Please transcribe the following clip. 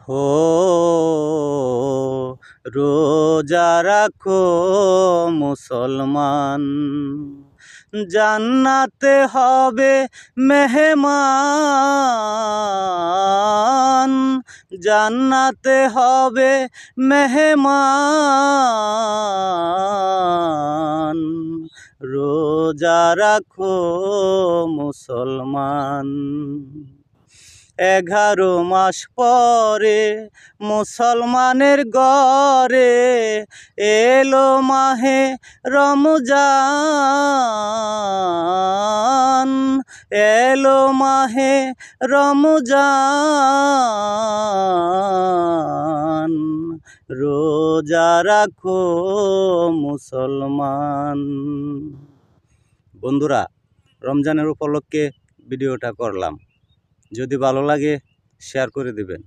হো রোজা রাখো মুসলমান, জান্নাতে হবে মেহমান, জান্নাতে হবে মেহমান। রোজা রাখো মুসলমান। 11 মাস পরে মুসলমানের ঘরে এলো মাহে রমজান, এলো মাহে রমজান। রোজা রাখো মুসলমান। বন্ধুরা, রমজানের উপলক্ষে ভিডিওটা করলাম। যদি ভালো লাগে শেয়ার করে দিবেন।